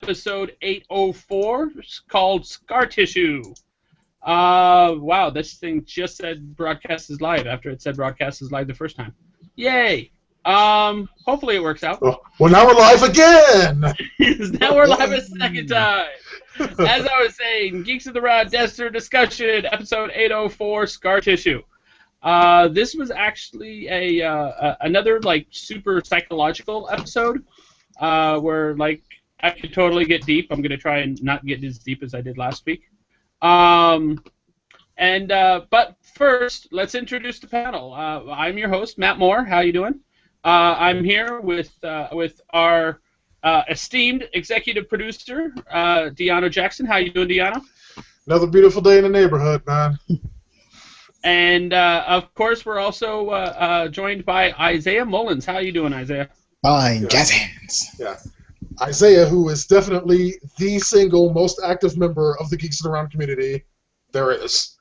episode 804, called Scar Tissue. Wow, this thing just said broadcast is live after it said broadcast is live the first time. Yay! Hopefully it works out. Well, now we're live again! Now we're live a second time. As I was saying, Geeks of the Rod Dexter discussion, episode 804, Scar Tissue. This was actually another like super psychological episode where like I could totally get deep. I'm gonna try and not get as deep as I did last week. But first, let's introduce the panel. I'm your host, Matt Moore. How you doing? I'm here with our esteemed executive producer, DeAno Jackson. How you doing, DeAno? Another beautiful day in the neighborhood, man. And of course, we're also joined by Isaiah Mullins. How you doing, Isaiah? Fine, jazz hands. Yeah. Isaiah, who is definitely the single most active member of the Geeks of the Round community there is.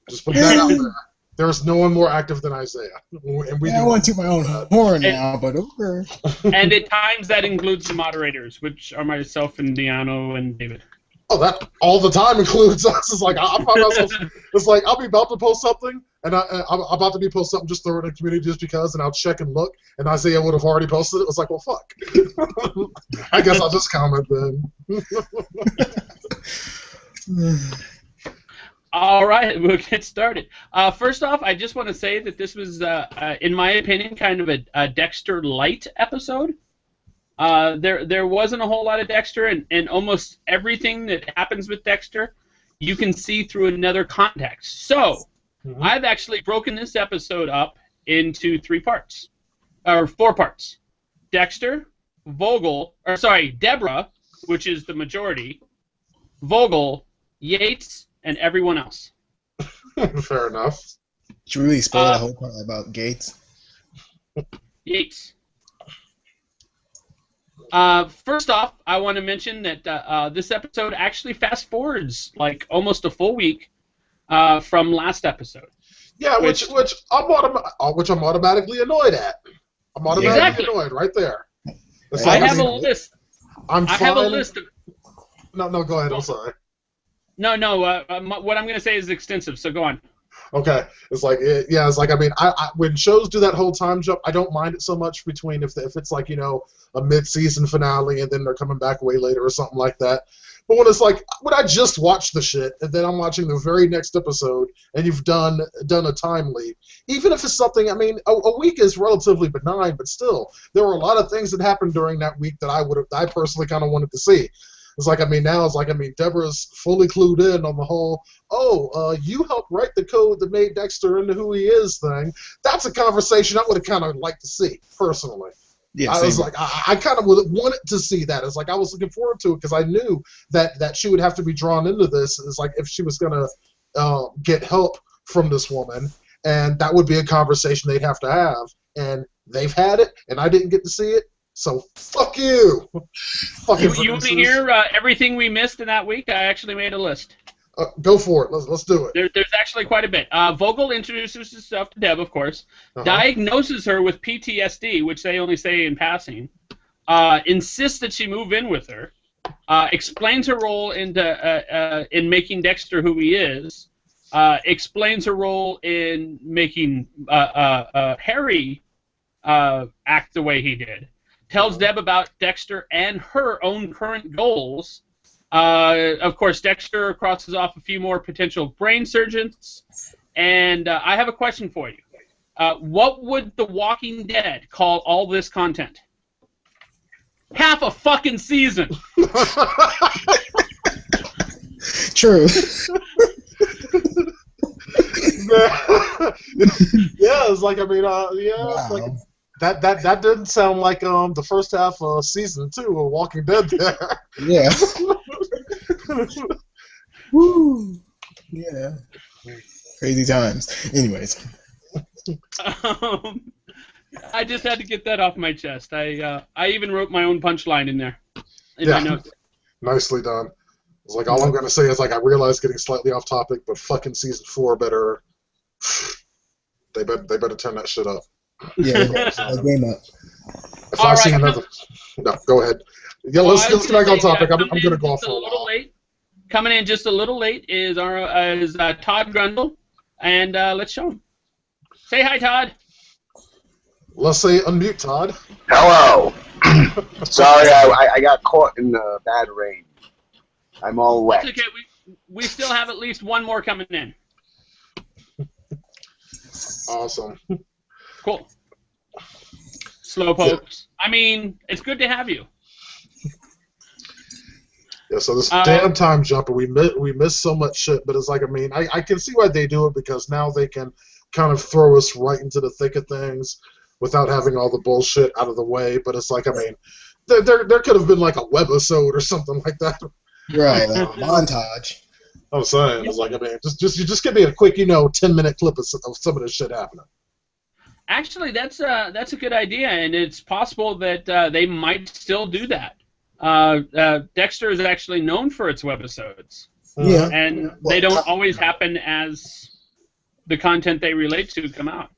Just put that out there. There is no one more active than Isaiah. And I want to toot my own horn now, but okay. And at times that includes the moderators, which are myself and DeAno and David. Oh, that all the time includes us. It's like I find myself. It's like I'll be about to post something, and I'm about to be post something, just throw it in the community just because, and I'll check and look, and Isaiah would have already posted it. It's like, well, fuck. I guess I'll just comment then. All right, we'll get started. First off, I just want to say that this was, in my opinion, kind of a Dexter light episode. There wasn't a whole lot of Dexter, and almost everything that happens with Dexter, you can see through another context. So, I've actually broken this episode up into 4 parts. Dexter, Debra, which is the majority, Vogel, Yates, and everyone else. Fair enough. Did you really spoil the whole part about Gates? Yates. First off, I want to mention that this episode actually fast forwards like almost a full week from last episode. Yeah, which I'm automatically annoyed at. I'm automatically annoyed right there. I have a list. I have a list of. No, go ahead. I'm sorry. No. What I'm going to say is extensive. So go on. Okay, it's like I mean, I when shows do that whole time jump, I don't mind it so much between if it's like a mid-season finale and then they're coming back way later or something like that. But when it's like when I just watched the shit and then I'm watching the very next episode and you've done a time leap, even if it's something, I mean, a week is relatively benign, but still there were a lot of things that happened during that week that I personally kind of wanted to see. It's like, Debra's fully clued in on the whole, you helped write the code that made Dexter into who he is thing. That's a conversation I would have kind of liked to see, personally. Yeah, I was like, I kind of wanted to see that. It's like I was looking forward to it because I knew that she would have to be drawn into this. It's like if she was going to get help from this woman, and that would be a conversation they'd have to have. And they've had it, and I didn't get to see it. So, fuck you! You want to hear everything we missed in that week? I actually made a list. Go for it. Let's do it. There's actually quite a bit. Vogel introduces herself to Deb, of course. Diagnoses her with PTSD, which they only say in passing. Insists that she move in with her. Explains her role in making Dexter who he is. Explains her role in making Harry act the way he did. Tells Deb about Dexter and her own current goals. Of course, Dexter crosses off a few more potential brain surgeons. And I have a question for you. What would The Walking Dead call all this content? Half a fucking season! True. Yeah, it's like, wow. It's like, that didn't sound like the first half of season 2 of Walking Dead there. Yeah. Woo. Yeah. Crazy times. Anyways. I just had to get that off my chest. I even wrote my own punchline in there. My notes. Nicely done. It's like all I'm gonna say is like I realize getting slightly off topic, but fucking season 4 better. They better turn that shit up. Yeah, game up. If I see another, no, go ahead. Yeah, let's get back on topic. I'm going to go off for a while. Coming in just a little late is Todd Grundle, and let's show him. Say hi, Todd. Let's say unmute, Todd. Hello. Sorry, I got caught in bad rain. I'm all wet. That's okay. We still have at least one more coming in. Awesome. Cool. Slowpokes. I mean, it's good to have you. Yeah, so this damn time jumper, we miss so much shit, but it's like, I mean, I can see why they do it, because now they can kind of throw us right into the thick of things without having all the bullshit out of the way. But it's like, I mean, there could have been like a webisode or something like that. Right, like a montage. I'm saying, it's like, I mean, just give me a quick, 10-minute clip of some of this shit happening. Actually, that's a good idea, and it's possible that they might still do that. Dexter is actually known for its webisodes. Yeah. And they don't always happen as the content they relate to come out.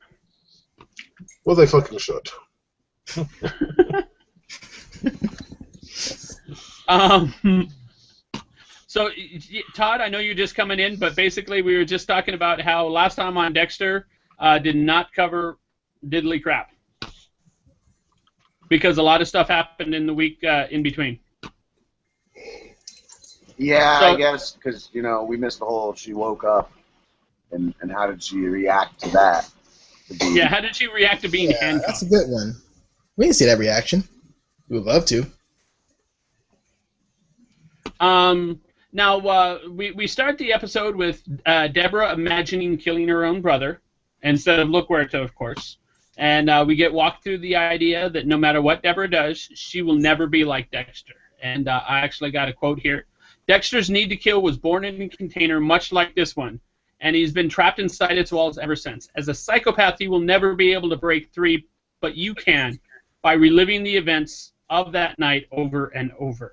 Well, they fucking should. So, Todd, I know you're just coming in, but basically we were just talking about how last time on Dexter did not cover diddly crap. Because a lot of stuff happened in the week in between. Yeah, so, I guess, because, we missed the whole she woke up, and how did she react to that? Yeah, how did she react to being handcuffed? That's a good one. We didn't see that reaction. We would love to. Now, we start the episode with Debra imagining killing her own brother, instead of LaQuerta, of course. And we get walked through the idea that no matter what Debra does, she will never be like Dexter. And I actually got a quote here. Dexter's need to kill was born in a container much like this one, and he's been trapped inside its walls ever since. As a psychopath, he will never be able to break free, but you can, by reliving the events of that night over and over.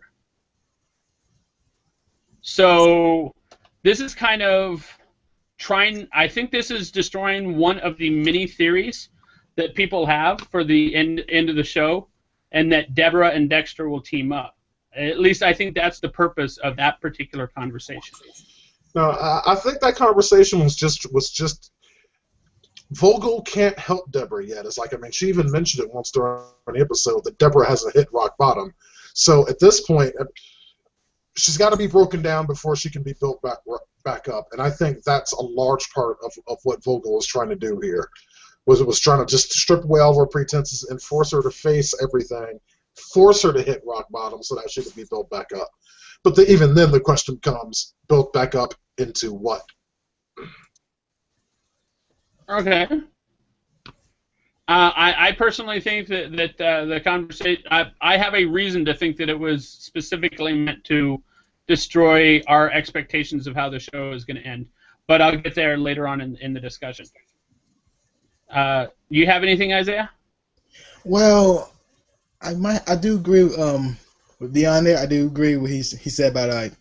So this is kind of I think this is destroying one of the many theories that people have for the end of the show, and that Debra and Dexter will team up. At least I think that's the purpose of that particular conversation. No, I think that conversation was just Vogel can't help Debra yet. It's like, I mean, she even mentioned it once during the episode that Debra hasn't hit rock bottom. So at this point, she's got to be broken down before she can be built back up. And I think that's a large part of what Vogel was trying to do here. Was trying to just strip away all of her pretenses and force her to face everything, force her to hit rock bottom so that she could be built back up. But even then, the question comes, built back up into what? Okay. I personally think that the conversation, I have a reason to think that it was specifically meant to destroy our expectations of how the show is going to end. But I'll get there later on in the discussion. You have anything, Isaiah? Well, I do agree with DeAno there. I do agree with what he said about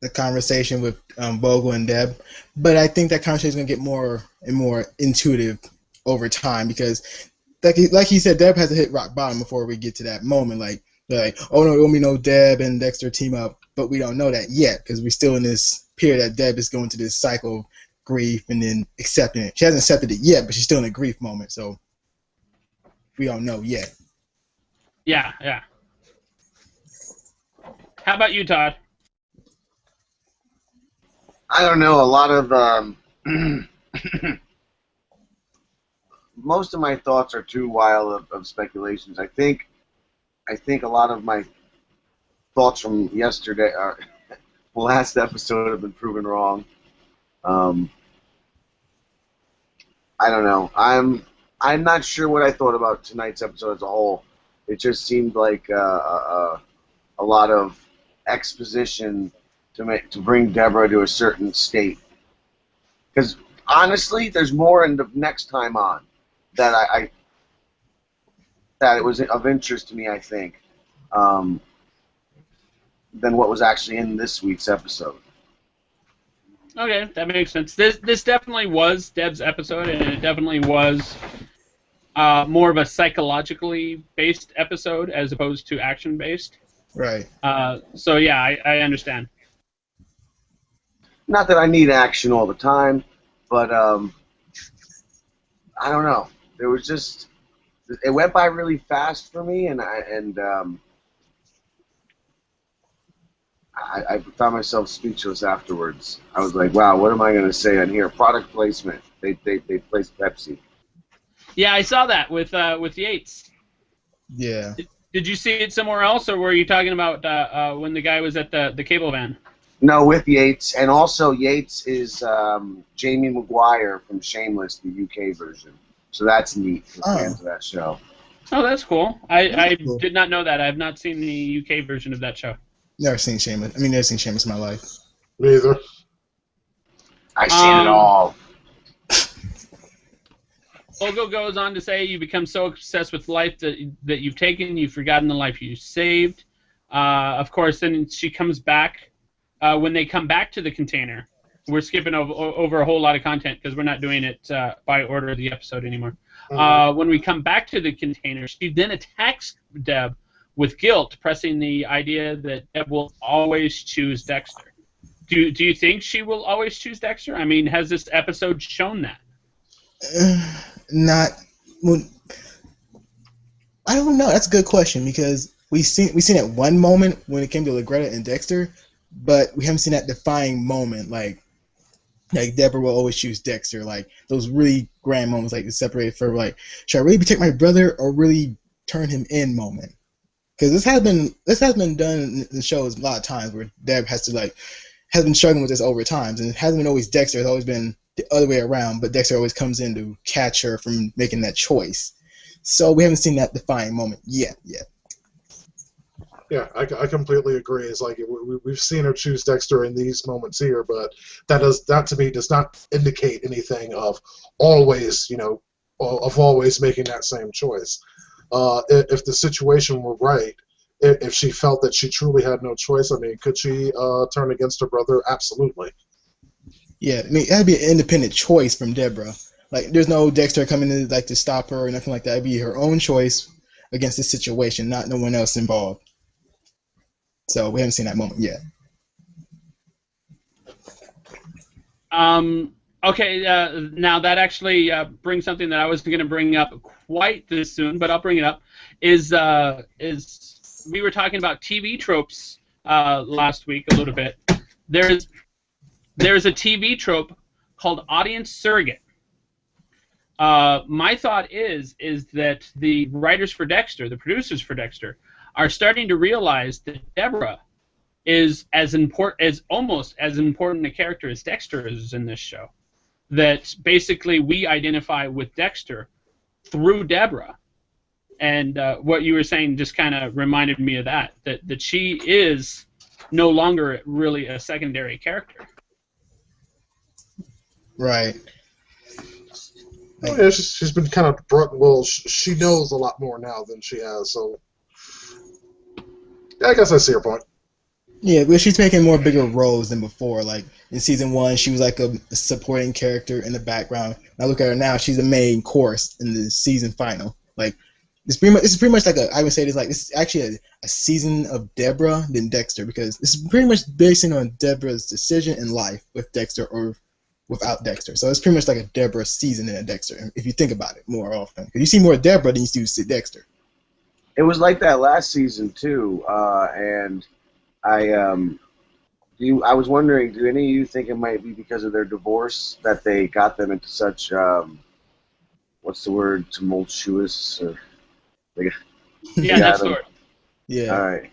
the conversation with Vogel and Deb, but I think that conversation is gonna get more and more intuitive over time, because like he said, Deb has to hit rock bottom before we get to that moment. Like they're like, oh no, we know Deb and Dexter team up, but we don't know that yet because we're still in this period that Deb is going to this cycle of grief and then accepting it. She hasn't accepted it yet, but she's still in a grief moment, so we don't know yet. Yeah. How about you, Todd? I don't know. A lot of most of my thoughts are too wild of speculations. I think a lot of my thoughts from yesterday, last episode, have been proven wrong. I don't know. I'm not sure what I thought about tonight's episode as a whole. It just seemed like a lot of exposition to bring Debra to a certain state. Because honestly, there's more in the next time on that that it was of interest to me, I think, than what was actually in this week's episode. Okay, that makes sense. This definitely was Deb's episode, and it definitely was more of a psychologically based episode as opposed to action based. Right. So yeah, I understand. Not that I need action all the time, but I don't know. There was just it went by really fast for me, and I found myself speechless afterwards. I was like, wow, what am I going to say on here? Product placement. They placed Pepsi. Yeah, I saw that with Yates. Yeah. Did you see it somewhere else, or were you talking about when the guy was at the cable van? No, with Yates, and also Yates is Jamie Maguire from Shameless, the UK version. So that's neat for fans of that show. Oh, that's cool. I cool. did not know that. I have not seen the UK version of that show. Never seen Shameless. Never seen Shameless in my life. Me either. I've seen it all. Vogel goes on to say, you become so obsessed with life that you've taken, you've forgotten the life you saved. Of course, then she comes back. When they come back to the container, we're skipping over a whole lot of content because we're not doing it by order of the episode anymore. When we come back to the container, she then attacks Deb with guilt, pressing the idea that Deb will always choose Dexter. Do you think she will always choose Dexter? I mean, has this episode shown that? I don't know. That's a good question because we seen at one moment when it came to Legretta and Dexter, but we haven't seen that defining moment like Debra will always choose Dexter, like those really grand moments, like separated for like, should I really protect my brother or really turn him in moment? Because this has been done in the shows a lot of times where Deb has been struggling with this over times, and it hasn't been always Dexter. It's always been the other way around, but Dexter always comes in to catch her from making that choice. So we haven't seen that defining moment yet. Yeah, I completely agree. It's like we've seen her choose Dexter in these moments here, but that to me does not indicate anything of always making that same choice. If the situation were right, if she felt that she truly had no choice, I mean, could she turn against her brother? Absolutely. Yeah, I mean, it had to be an independent choice from Debra. Like, there's no Dexter coming in to stop her or nothing like that. It'd be her own choice against the situation, not no one else involved. So we haven't seen that moment yet. Okay, now that actually brings something that I was going to bring up quite this soon, but I'll bring it up. Is we were talking about TV tropes last week a little bit. There's a TV trope called audience surrogate. My thought is that the writers for Dexter, the producers for Dexter, are starting to realize that Debra is almost as important a character as Dexter is in this show. That basically we identify with Dexter through Debra. And what you were saying just kind of reminded me of that she is no longer really a secondary character. Right. Oh, yeah, she's been kind of brought. Well, she knows a lot more now than she has, so yeah, I guess I see her point. Yeah, but she's making more bigger roles than before. Like in season 1, she was like a supporting character in the background. I look at her now; she's the main course in the season final. Like this is pretty much like I would say this is actually a season of Debra than Dexter, because this is pretty much basing on Debra's decision in life with Dexter or without Dexter. So it's pretty much like a Debra season than a Dexter, if you think about it more often. Because you see more Debra than you see Dexter. It was like that last season too, and I was wondering, do any of you think it might be because of their divorce that they got them into such what's the word, tumultuous? Yeah, that's the word. Yeah. All right.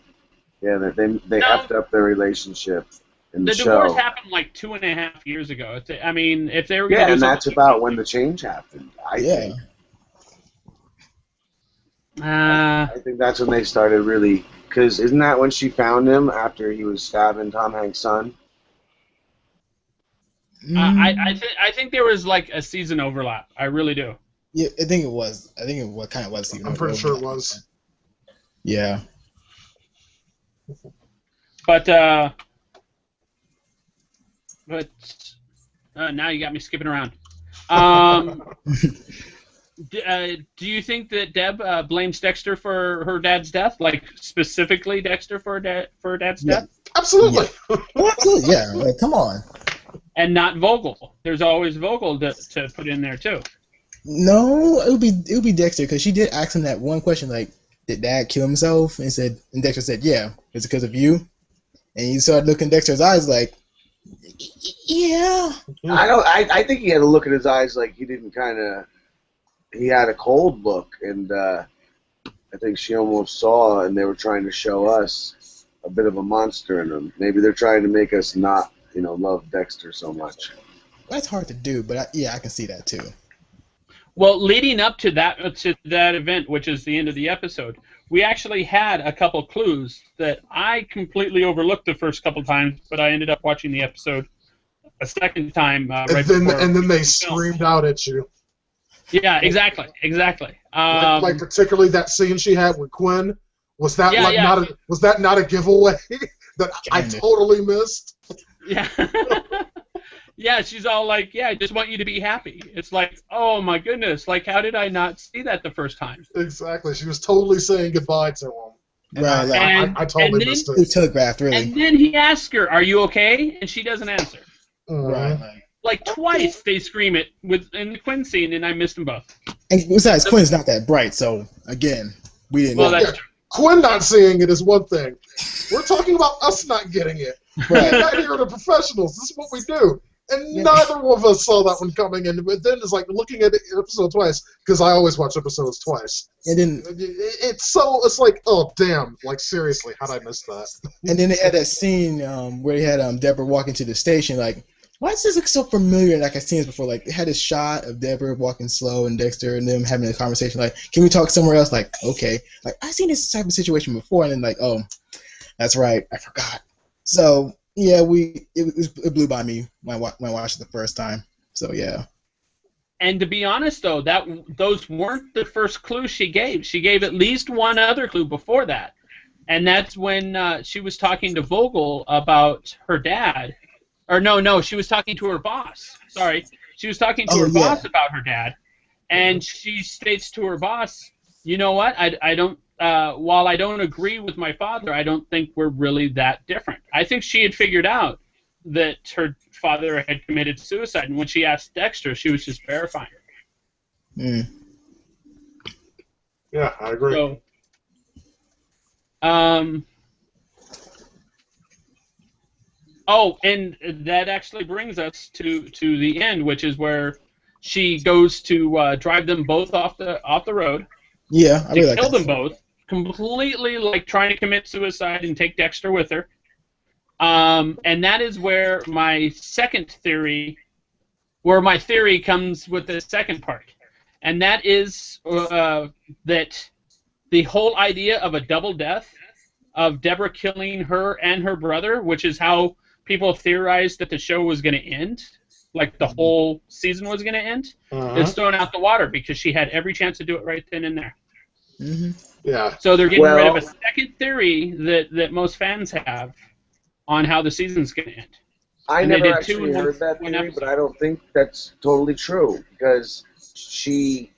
Yeah, they effed up their relationship in the show. The divorce happened like 2.5 years ago. I mean, if they were going to do and that's about when the change happened. I think. I think that's when they started really, because isn't that when she found him after he was stabbing Tom Hanks' son? I think there was like a season overlap. I really do. Yeah, I think it was. Kind of was. I'm pretty sure it was. Yeah. But now you got me skipping around. Do you think that Deb blames Dexter for her dad's death? Like, specifically Dexter for her dad's death? Absolutely. Yeah. Absolutely, yeah. Like, come on. And not Vogel. There's always Vogel to put in there, too. No, it would be Dexter, because she did ask him that one question, like, did Dad kill himself? And Dexter said, yeah. Is it because of you? And you started looking in Dexter's eyes like, yeah. I think he had a look in his eyes like he didn't he had a cold look, and I think she almost saw, and they were trying to show us a bit of a monster in him. Maybe they're trying to make us not, love Dexter so much. That's hard to do, but I can see that too. Well, leading up to that event, which is the end of the episode, we actually had a couple clues that I completely overlooked the first couple times, but I ended up watching the episode a second time and then they screamed out at you. Yeah, exactly. Like particularly that scene she had with Quinn. Was that not a giveaway that I totally missed? Yeah. Yeah, she's all like, I just want you to be happy. It's like, oh my goodness, like how did I not see that the first time? Exactly. She was totally saying goodbye to him. Right. I totally missed it. Telegraphed, really. And then he asks her, "Are you okay?" And she doesn't answer. Right. Like twice they scream it in the Quinn scene, and I missed them both. And besides, Quinn's not that bright, so again, we didn't. Well, know. that's true. Quinn not seeing it is one thing. We're talking about us not getting it. Right. We're not here to professionals. This is what we do. And neither of us saw that one coming in. But then it's like looking at the episode twice, because I always watch episodes twice. And then it's like, oh damn, like seriously, how'd I miss that? And then they had that scene where they had Debra walking to the station, like, why does this look so familiar? Like I've seen this before. Like they had a shot of Debra walking slow and Dexter and them having a conversation. Like, can we talk somewhere else? Like, okay. Like I've seen this type of situation before, and then like, oh, that's right, I forgot. So yeah, it blew by me when I watched it the first time. So yeah. And to be honest, though, those weren't the first clues she gave. She gave at least one other clue before that, and that's when she was talking to Vogel about her dad. Or no, she was talking to her boss. Sorry. She was talking to her boss about her dad, and she states to her boss, you know what, I don't, while I don't agree with my father, I don't think we're really that different. I think she had figured out that her father had committed suicide, and when she asked Dexter, she was just verifying it. Mm. Yeah, I agree. So, oh, and that actually brings us to the end, which is where she goes to drive them both off the road. Yeah, I really like kill that. them both, completely like trying to commit suicide and take Dexter with her. And that is where my theory comes with the second part, and that is that the whole idea of a double death of Debra killing her and her brother, which is how people theorized that the show was going to end, like the whole season was going to end, is thrown out the water because she had every chance to do it right then and there. Mm-hmm. Yeah. So they're getting rid of a second theory that most fans have on how the season's going to end. I never actually heard that theory, but I don't think that's totally true, because she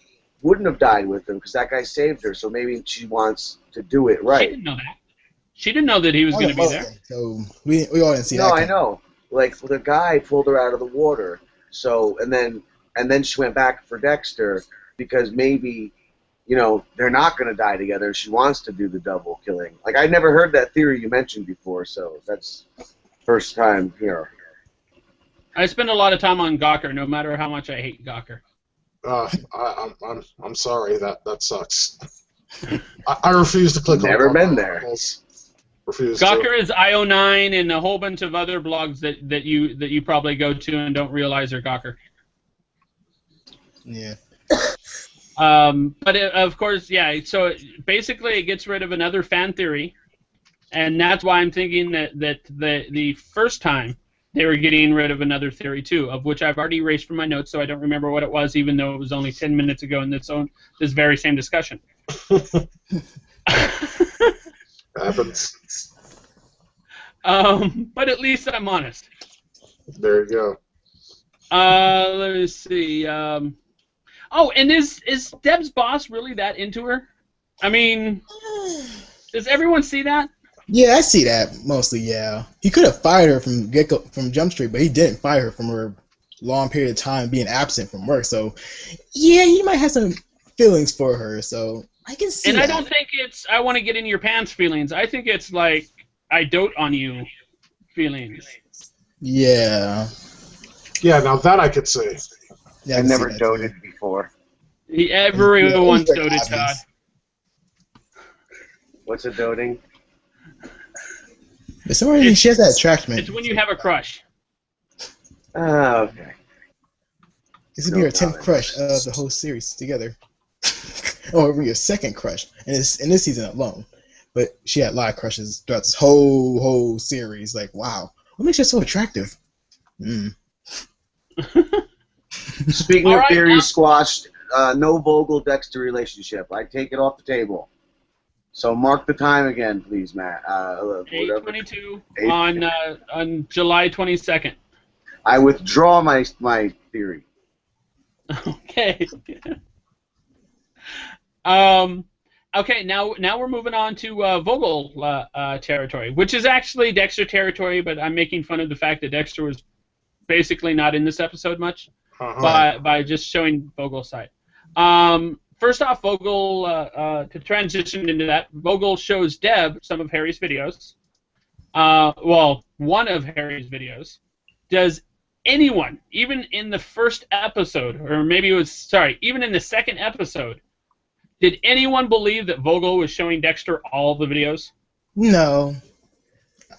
wouldn't have died with him because that guy saved her, so maybe she wants to do it right. She didn't know that. She didn't know that he was going to be there. So we all didn't see that. No, I know. Like the guy pulled her out of the water. So and then she went back for Dexter because maybe, they're not going to die together. She wants to do the double killing. Like I never heard that theory you mentioned before, so that's first time here. I spend a lot of time on Gawker, no matter how much I hate Gawker. I'm sorry, that sucks. I refuse to click. Never been there. Gawker is IO9 and a whole bunch of other blogs that you probably go to and don't realize are Gawker. Yeah. But of course, yeah. So basically, it gets rid of another fan theory, and that's why I'm thinking that the first time they were getting rid of another theory too, of which I've already erased from my notes, so I don't remember what it was, even though it was only 10 minutes ago in this very same discussion. Happens. But at least I'm honest. There you go. Let me see. Oh, and is Deb's boss really that into her? I mean, does everyone see that? Yeah, I see that mostly. Yeah, he could have fired her from Jump Street, but he didn't fire her from her long period of time being absent from work. So, yeah, you might have some feelings for her. So I can see. And that. I don't think it's I want to get in your pants feelings. I think it's like I dote on you feelings. Yeah. Yeah, now that I could see. Yeah, I can never see that doted too. before. Everyone Yeah, doted, Todd. What's a doting? But some reason she has that attraction. It's when you have a crush. Okay. This would be her 10th crush of the whole series together. Or it'll be her second crush in this season alone. But she had a lot of crushes throughout this whole series. Like, wow, what makes her so attractive? Speaking All of right, theories squashed, no Vogel-Dexter relationship. I take it off the table. So mark the time again, please, Matt. 8:22 on July 22nd. I withdraw my theory. Okay. Okay. Now we're moving on to Vogel territory, which is actually Dexter territory, but I'm making fun of the fact that Dexter was basically not in this episode much, by just showing Vogel's side. First off, Vogel, to transition into that, Vogel shows Deb some of Harry's videos. Well, one of Harry's videos. Does anyone, even in the first episode, or maybe it was, sorry, even in the second episode, did anyone believe that Vogel was showing Dexter all the videos? No.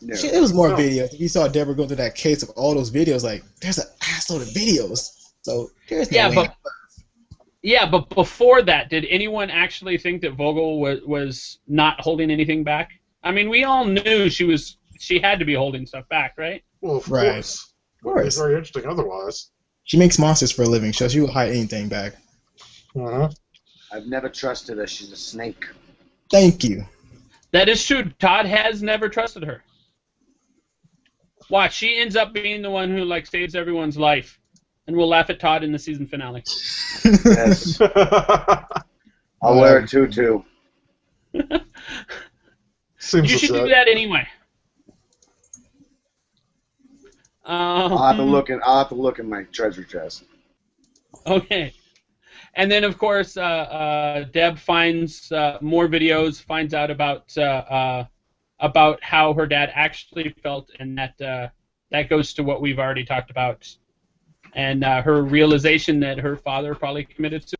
No. It was more videos. You saw Debra go through that case of all those videos. Like, there's an assload of videos. So there's no way. But before that, did anyone actually think that Vogel was not holding anything back? I mean, we all knew she had to be holding stuff back, right? Well, of course. It's very interesting otherwise. She makes monsters for a living, so she will hide anything back. I've never trusted her. She's a snake. Thank you. That is true. Todd has never trusted her. Watch, she ends up being the one who saves everyone's life, and we'll laugh at Todd in the season finale. Yes. I'll wear a tutu. Seems You should do that anyway. I'll have to look in my treasure chest. Okay. And then, of course, Deb finds more videos, finds out about how her dad actually felt, and that goes to what we've already talked about, and her realization that her father probably committed suicide.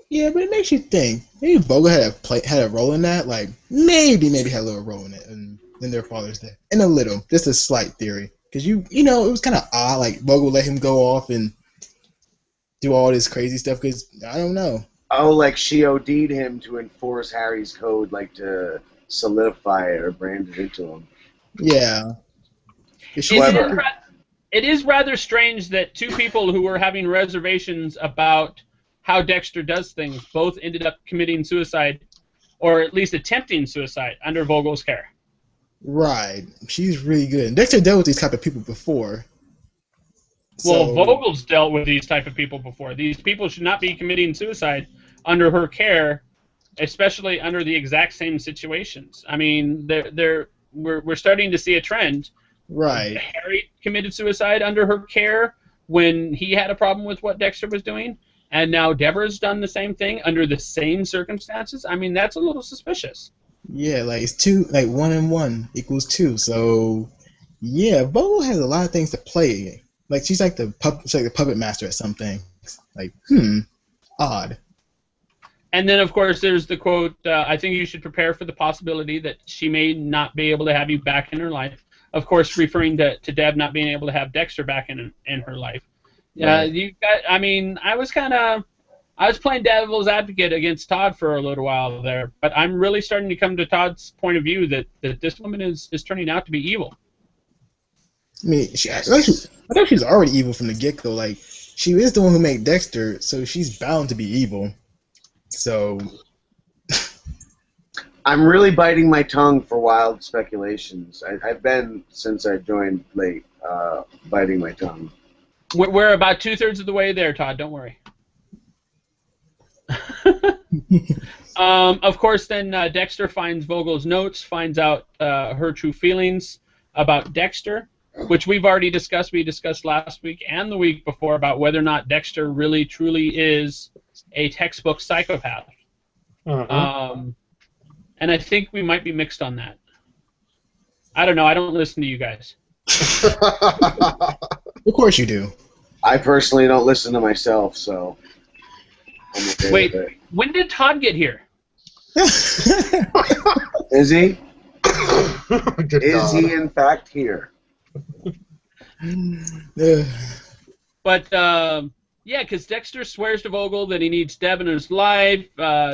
Yeah, but it makes you think. Maybe Vogel had a role in that. Like, maybe had a little role in it, and then their father's dead. In a little, just a slight theory. Because it was kind of odd. Like, Vogel let him go off and do all this crazy stuff. Because I don't know. Oh, like she OD'd him to enforce Harry's code, like to solidify it or brand it into him. Yeah. It is rather strange that two people who were having reservations about how Dexter does things both ended up committing suicide, or at least attempting suicide, under Vogel's care. Right. She's really good. And Dexter dealt with these type of people before. Well, Vogel's dealt with these type of people before. These people should not be committing suicide under her care, especially under the exact same situations. I mean, we're starting to see a trend. Right. Harry committed suicide under her care when he had a problem with what Dexter was doing, and now Deborah's done the same thing under the same circumstances. I mean, that's a little suspicious. Yeah, like it's 2, like 1 and 1 equals 2. So yeah, Vogel has a lot of things to play. Like she's like the puppet master at some things. Like, odd. And then, of course, there's the quote, I think you should prepare for the possibility that she may not be able to have you back in her life. Of course, referring to Deb not being able to have Dexter back in her life. Right. I was playing devil's advocate against Todd for a little while there, but I'm really starting to come to Todd's point of view that this woman is turning out to be evil. I mean, I thought she was already evil from the get-go. Like, she is the one who made Dexter, so she's bound to be evil. So I'm really biting my tongue for wild speculations. I've been, since I joined late, biting my tongue. We're about 2/3 of the way there, Todd. Don't worry. Of course, then Dexter finds Vogel's notes, finds out her true feelings about Dexter, which we've already discussed. We discussed last week and the week before about whether or not Dexter really, truly is a textbook psychopath. And I think we might be mixed on that. I don't know. I don't listen to you guys. Of course you do. I personally don't listen to myself, so I'm okay Wait, with it. when did Todd get here? Is he? Good Is God. he in fact here? But yeah, because Dexter swears to Vogel that he needs Deb in his life.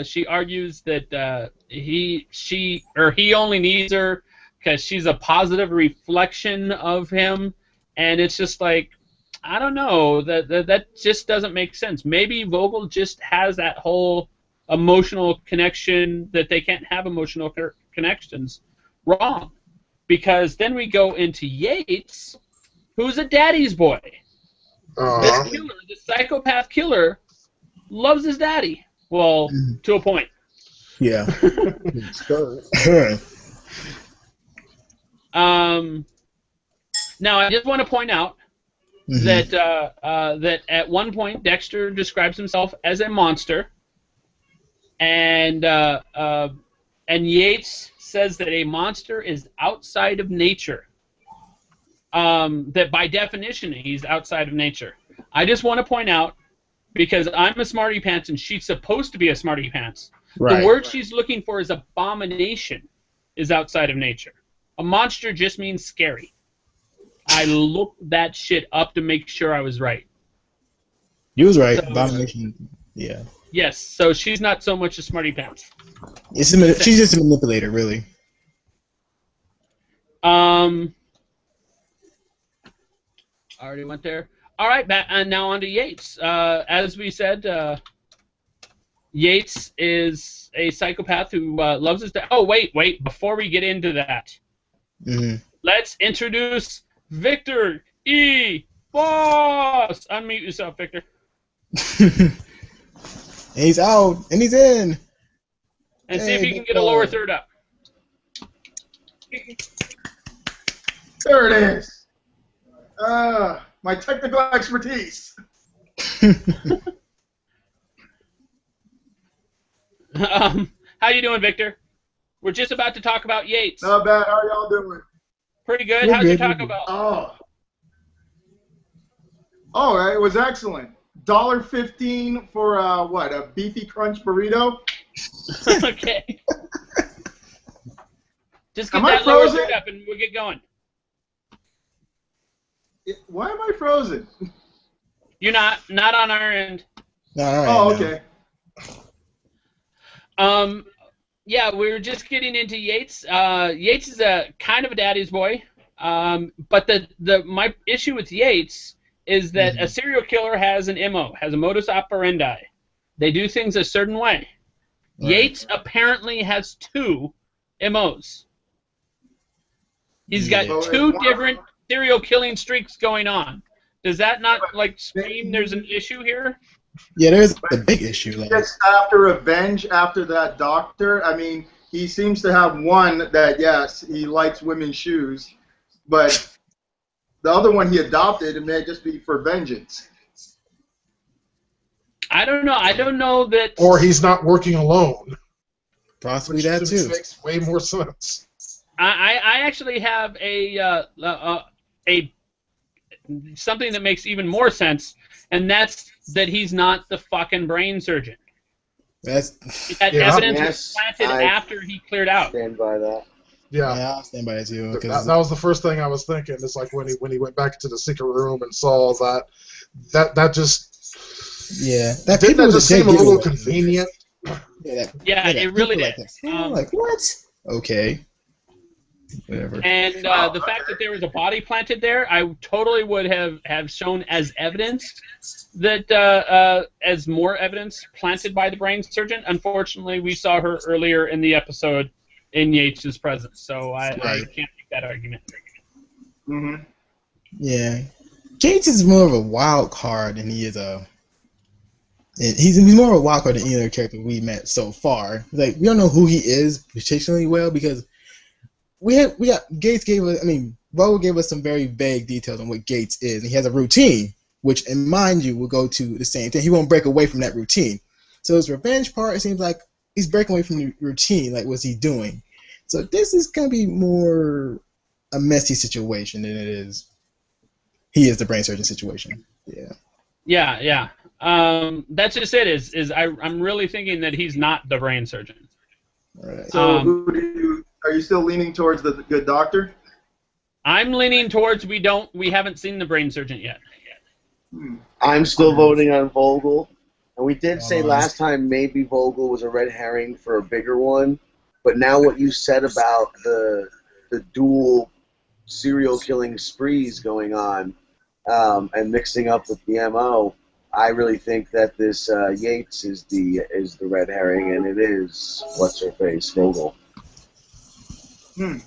She argues that he only needs her because she's a positive reflection of him, and it's just like, I don't know, that just doesn't make sense. Maybe Vogel just has that whole emotional connection that they can't have emotional connections. Wrong, because then we go into Yates, who's a daddy's boy. This killer, this psychopath killer, loves his daddy. Well, to a point. Yeah. Now, I just want to point out that that at one point Dexter describes himself as a monster, and Yates says that a monster is outside of nature. That by definition he's outside of nature. I just want to point out, because I'm a smarty pants and she's supposed to be a smarty pants. Right. The word she's looking for is abomination, is outside of nature. A monster just means scary. I looked that shit up to make sure I was right. You was right. So, Abomination. Yeah. Yes, so she's not so much a smarty pants. She's just a manipulator, really. I already went there. All right, now on to Yates. As we said, Yates is a psychopath who loves his dad. Oh, wait. Before we get into that, let's introduce Viktor E. Boss. Unmute yourself, Victor. He's out, and he's in. And see if you can get a lower third up. There it is. My technical expertise. How you doing, Victor? We're just about to talk about Yates. Not bad. How y'all doing? Pretty good. We're How's good, your we're Taco good. Bell? Oh. All right, it was excellent. $1.15 for a beefy crunch burrito. Okay. Just get Am I that lower frozen? third up and we'll get going. Why am I frozen? You're not on our end. All right. Oh, now. okay. Yeah, we were just getting into Yates. Yates is a kind of a daddy's boy. But my issue with Yates is that a serial killer has an MO, has a modus operandi. They do things a certain way. Right. Yates apparently has two MOs. He's got two different serial killing streaks going on. Does that not scream there's an issue here? Yeah, there's a big issue. Like, Just after revenge, after that doctor, I mean, he seems to have one that, yes, he likes women's shoes, but the other one he adopted, it may just be for vengeance. I don't know. I don't know that. Or he's not working alone. possibly Which that too. makes way more sense. I actually have a something that makes even more sense, and that's that he's not the fucking brain surgeon. That's That Yeah. evidence was Yes, planted I after he cleared out. stand by that. Yeah. yeah, I'll stand by that too. That, 'Cause that was the first thing I was thinking. It's like when he went back to the secret room and saw that just yeah, that didn't people that was just a dead seem a little giveaway. convenient? Yeah, it really people did. Like, that. I'm like, what? Okay. Whatever. And the fact that there was a body planted there, I totally would have shown as evidence that as more evidence planted by the brain surgeon. Unfortunately, we saw her earlier in the episode in Yates' presence, so I can't make that argument. Mm-hmm. Yeah. Gates is more of a wild card than he is a And he's more of a wild card than any other character we met so far. Like, we don't know who he is particularly well because Gates gave us. I mean, Vogel gave us some very vague details on what Gates is, and he has a routine, which, and mind you, will go to the same thing. He won't break away from that routine. So his revenge part, it seems like he's breaking away from the routine. Like, what's he doing? So this is gonna be more a messy situation than it is. He is the brain surgeon situation. Yeah. Yeah. That's just it. I'm really thinking that he's not the brain surgeon. Right. So are you still leaning towards the good doctor? I'm leaning towards we haven't seen the brain surgeon yet. I'm still voting on Vogel. And we did say last time maybe Vogel was a red herring for a bigger one. But now what you said about the dual serial killing sprees going on and mixing up with the MO, I really think that this Yates is the red herring, and it is what's her face Vogel. Yeah.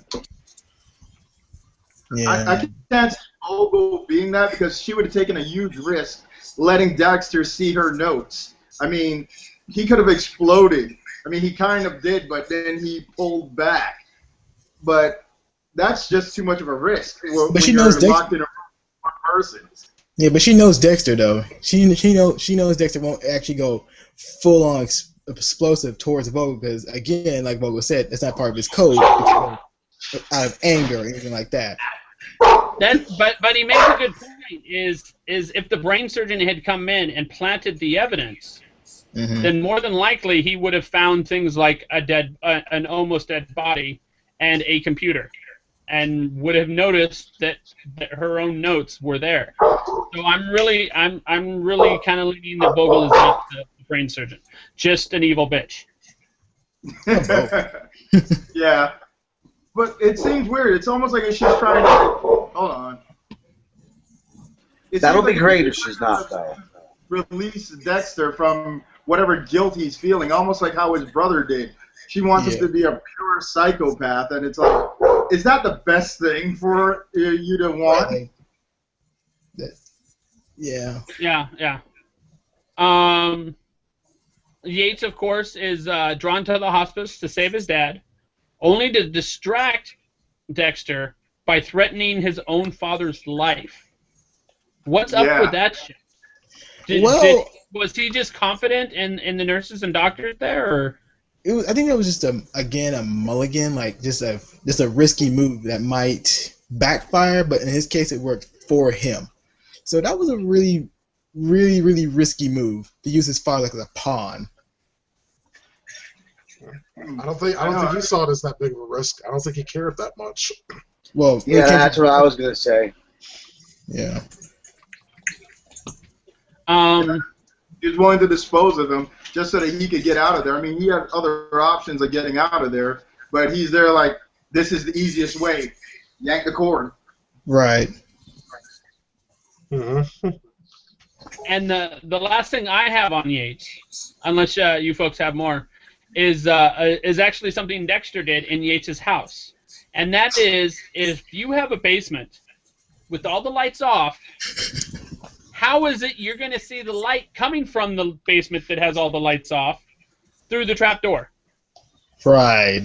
I can't see Vogel being that because she would have taken a huge risk letting Dexter see her notes. I mean, he could have exploded. I mean, he kind of did, but then he pulled back. But that's just too much of a risk. But she knows Dexter. Locked in a person. Yeah, but she knows Dexter though. She knows Dexter won't actually go full on explosive towards Vogel because again, like Vogel said, that's not part of his code. It's out of anger or anything like that. But he makes a good point. Is if the brain surgeon had come in and planted the evidence, then more than likely he would have found things like an almost dead body and a computer, and would have noticed that her own notes were there. So I'm really kind of leaning that Vogel is not the brain surgeon, just an evil bitch. Yeah, but it seems weird. It's almost like she's trying to. Hold on. That'll be great if she's not, though. Release Dexter from whatever guilt he's feeling, almost like how his brother did. She wants us to be a pure psychopath, and it's like, is that the best thing for you to want? Yeah. Yeah. Yates, of course, is drawn to the hospice to save his dad, only to distract Dexter by threatening his own father's life. What's up with that shit? Was he just confident in the nurses and doctors there, or? I think it was just a mulligan, like just a risky move that might backfire, but in his case it worked for him. So that was a really, really, really risky move to use his father like as a pawn. I don't think he saw it as that big of a risk. I don't think he cared that much. Well, yeah, that's what I was gonna say. Yeah. He was willing to dispose of him just so that he could get out of there. I mean, he had other options of getting out of there, but he's there like, this is the easiest way. Yank the cord. Right. And the last thing I have on Yates, unless you folks have more, is actually something Dexter did in Yates' house. And that is, if you have a basement with all the lights off, how is it you're going to see the light coming from the basement that has all the lights off through the trap door? Right.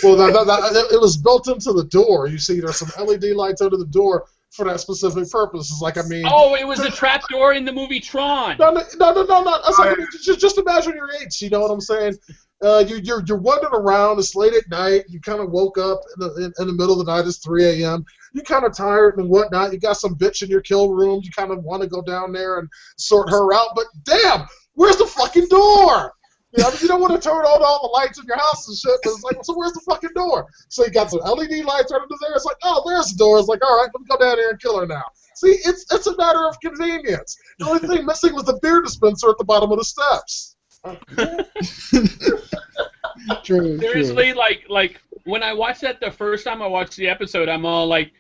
Well, it was built into the door. You see, there's some LED lights under the door for that specific purpose. It's like, I mean... Oh, it was a trap door in the movie Tron. No. It's like, I mean, just imagine your age, you know what I'm saying? You're wandering around. It's late at night. You kind of woke up in the middle of the night. It's 3 a.m. You're kind of tired and whatnot. You got some bitch in your kill room. You kind of want to go down there and sort her out. But damn, where's the fucking door? You know, you don't want to turn on all the lights in your house and shit. But it's like, so where's the fucking door? So you got some LED lights right under there. It's like, oh, there's the door. It's like, all right, let me go down there and kill her now. See, it's a matter of convenience. The only thing missing was the beer dispenser at the bottom of the steps. True. Seriously, like when I watched that the first time I watched the episode, I'm all like,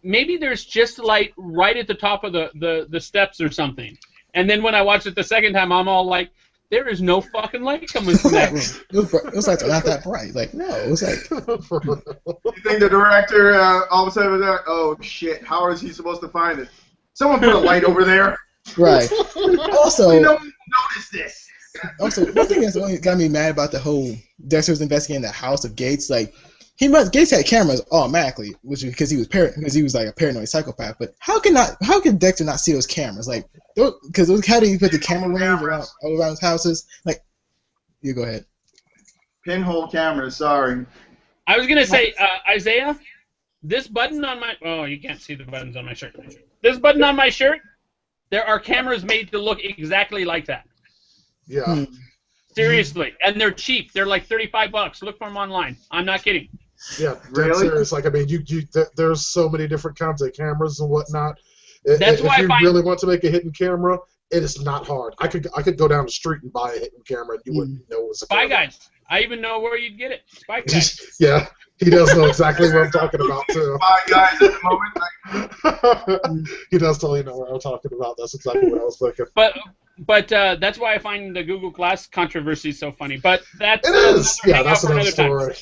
maybe there's just light right at the top of the steps or something. And then when I watched it the second time, I'm all like, there is no fucking light coming from that room. It was like not that bright. Like, no, it was like. You think the director all of a sudden was like, oh shit, how is he supposed to find it? Someone put a light over there. Right. Also, no one noticed this. Also, one thing that's only got me mad about the whole Dexter was investigating the house of Gates. Like, Gates had cameras automatically, which because he was like a paranoid psychopath. But how can Dexter not see those cameras? Like, because how do you put the camera range all around his houses? Like, you go ahead. Pinhole cameras. Sorry. I was gonna say, Isaiah, this button on my you can't see the buttons on my shirt. This button on my shirt, there are cameras made to look exactly like that. Yeah. Seriously, and they're cheap. They're like $35. Look for them online. I'm not kidding. Yeah, really? Serious. Like, I mean, there's so many different kinds of cameras and whatnot. That's if why you really want to make a hidden camera, it is not hard. I could go down the street and buy a hidden camera, and you wouldn't know it was a Spy camera. Guys. I even know where you'd get it. Spy Guys. Yeah, he does know exactly what I'm talking about too. Spy Guys at the moment. He does totally know what I'm talking about. That's exactly what I was thinking. But that's why I find the Google Glass controversy so funny. But that's it is. Yeah, that's another story.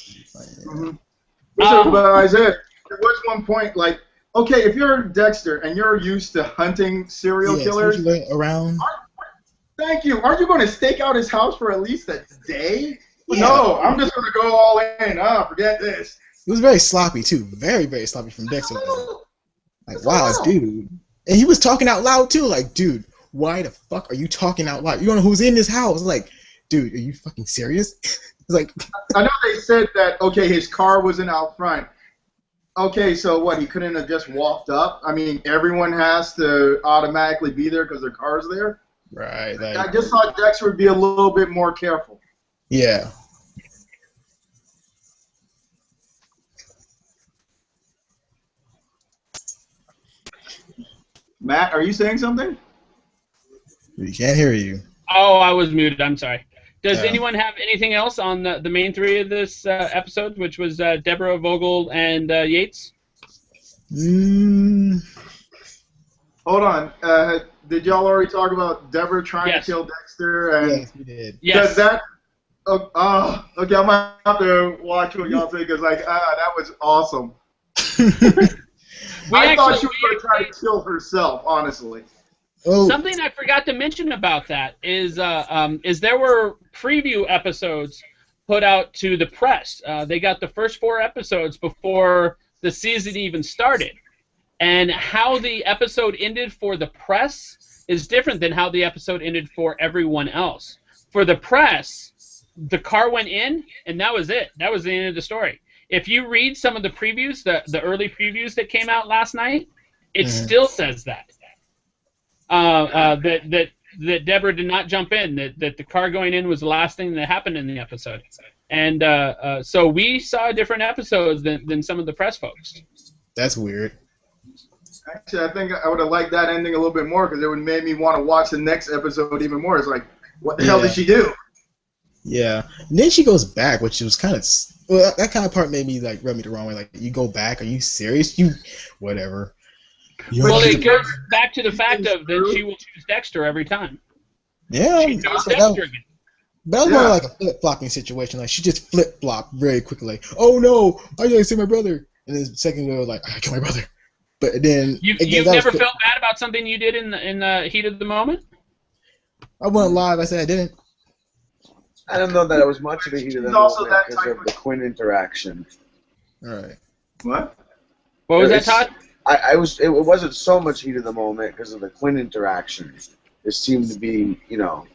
But Isaiah, there was one point, like, okay, if you're Dexter and you're used to hunting serial killers around. Thank you. Aren't you going to stake out his house for at least a day? Yeah. No, I'm just going to go all in. Forget this. It was very sloppy too. Very, very sloppy from Dexter. Like, wow, dude. And he was talking out loud too. Like, dude, why the fuck are you talking out loud? You don't know who's in this house. Like, dude, are you fucking serious? Like, I know they said that, okay, his car wasn't out front. Okay, so what, he couldn't have just walked up? I mean, everyone has to automatically be there because their car's there? Right. Like, I just thought Dexter would be a little bit more careful. Yeah. Matt, are you saying something? We can't hear you. Oh, I was muted. I'm sorry. Does anyone have anything else on the main three of this episode, which was Debra, Vogel, and Yates? Hold on. Did y'all already talk about Debra trying to kill Dexter? And yes, we did. Yes. Okay, I might have to watch what y'all say because, like, that was awesome. I thought she was going to try to kill herself, honestly. Oh. Something I forgot to mention about that is there were preview episodes put out to the press. They got the first 4 episodes before the season even started. And how the episode ended for the press is different than how the episode ended for everyone else. For the press, the car went in, and that was it. That was the end of the story. If you read some of the previews, the early previews that came out last night, it still says that. That Debra did not jump in, that the car going in was the last thing that happened in the episode. And so we saw different episodes than some of the press folks. That's weird. Actually, I think I would have liked that ending a little bit more because it would have made me want to watch the next episode even more. It's like, what the hell did she do? Yeah. And then she goes back, which was kind of... Well, that kind of part made me, like, rub me the wrong way. Like, you go back? Are you serious? Whatever. Well, it goes back to the fact of that she will choose Dexter every time. Yeah. She chose Dexter again. That was more like a flip-flopping situation. Like, she just flip-flopped very quickly. Like, oh, no, I gotta see my brother. And then the second go, like, I gotta kill my brother. But then... You've never felt bad about something you did in the heat of the moment? I went live. I said I didn't. I don't know that it was much of a heat of the moment because of the Quinn interaction. All right. What? What was that, Todd? It wasn't so much heat of the moment because of the Quinn interaction. It seemed to be,